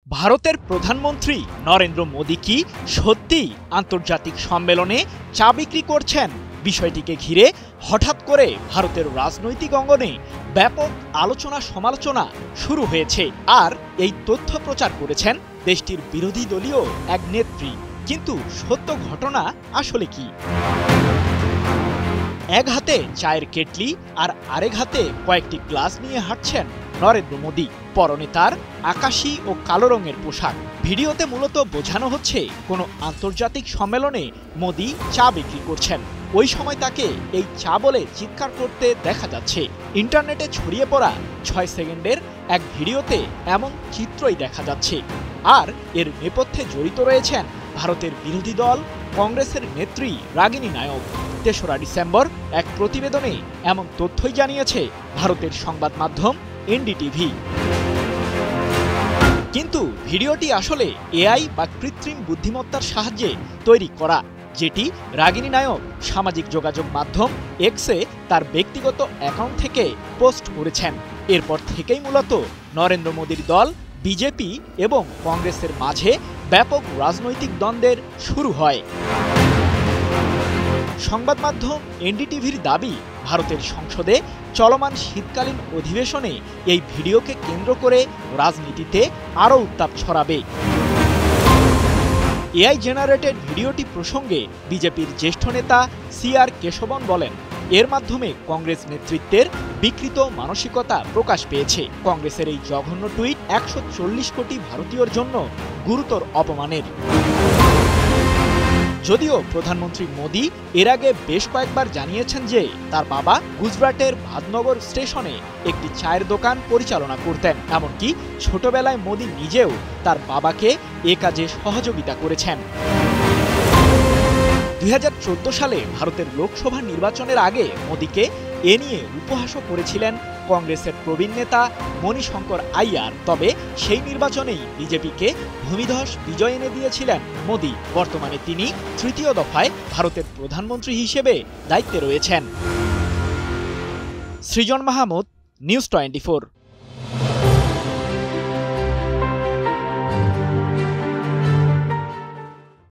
ভারতের প্রধানমন্ত্রী নরেন্দ্র মোদী কি সত্যিই আন্তর্জাতিক সম্মেলনে চা বিক্রি করছেন? বিষয়টিকে ঘিরে হঠাৎ করে ভারতের রাজনৈতিক অঙ্গনে ব্যাপক আলোচনা সমালোচনা শুরু হয়েছে। আর এই তথ্য প্রচার করেছেন দেশটির বিরোধী দলীয় এক নেত্রী। কিন্তু সত্য ঘটনা আসলে কি? এক হাতে চায়ের কেটলি আর আরেক হাতে কয়েকটি গ্লাস নিয়ে হাঁটছেন নরেন্দ্র মোদী। পরনে তার আকাশী ও কালো রঙের পোশাক। ভিডিওতে মূলত বোঝানো হচ্ছে কোনো আন্তর্জাতিক সম্মেলনে মোদী চা বিক্রি করছেন। ওই সময় তাকে এই চা বলে চিৎকার করতে দেখা যাচ্ছে। ইন্টারনেটে ছড়িয়ে পড়া 6 সেকেন্ডের এক ভিডিওতে এমন চিত্রই দেখা যাচ্ছে। আর এর নেপথ্যে জড়িত রয়েছেন ভারতের বিরোধী দল কংগ্রেসের নেত্রী রাগিনী নায়ক। ৩রা ডিসেম্বর এক প্রতিবেদনে এমন তথ্যই জানিয়েছে ভারতের সংবাদ মাধ্যম এনডিটিভি। কিন্তু ভিডিওটি আসলে এআই বা কৃত্রিম বুদ্ধিমত্তার সাহায্যে তৈরি করা, যেটি রাগিনী নায়ক সামাজিক যোগাযোগ মাধ্যম এক্সে তার ব্যক্তিগত অ্যাকাউন্ট থেকে পোস্ট করেছেন। এরপর থেকেই মূলত নরেন্দ্র মোদীর দল বিজেপি এবং কংগ্রেসের মাঝে ব্যাপক রাজনৈতিক দ্বন্দ্বের শুরু হয়। সংবাদ মাধ্যম এনডিটিভির দাবি, ভারতের সংসদে চলমান শীতকালীন অধিবেশনে এই ভিডিওকে কেন্দ্র করে রাজনীতিতে আরও উত্তাপ ছড়াবে। এআই জেনারেটেড ভিডিওটি প্রসঙ্গে বিজেপির জ্যেষ্ঠ নেতা সিআর কেশবন বলেন, এর মাধ্যমে কংগ্রেস নেতৃত্বের বিকৃত মানসিকতা প্রকাশ পেয়েছে। কংগ্রেসের এই জঘন্য টুইট 140 কোটি ভারতীয়র জন্য গুরুতর অপমানের। যদিও প্রধানমন্ত্রী মোদী এর আগে বেশ কয়েকবার জানিয়েছেন যে তার বাবা গুজরাটের ভাদনগর স্টেশনে একটি চায়ের দোকান পরিচালনা করতেন। এমনকি ছোটবেলায় মোদী নিজেও তার বাবাকে এ কাজে সহযোগিতা করেছেন। 2014 সালে ভারতের লোকসভা নির্বাচনের আগে মোদীকে এ নিয়ে উপহাসও করেছিলেন কংগ্রেসের প্রবীণ নেতা মণিশঙ্কর আইয়ার। তবে সেই নির্বাচনেই বিজেপিকে ভূমিধস বিজয় এনে দিয়েছিলেন মোদী। বর্তমানে তিনি তৃতীয় দফায় ভারতের প্রধানমন্ত্রী হিসেবে দায়িত্বে রয়েছেন। সৃজন মাহমুদ, নিউজ 24।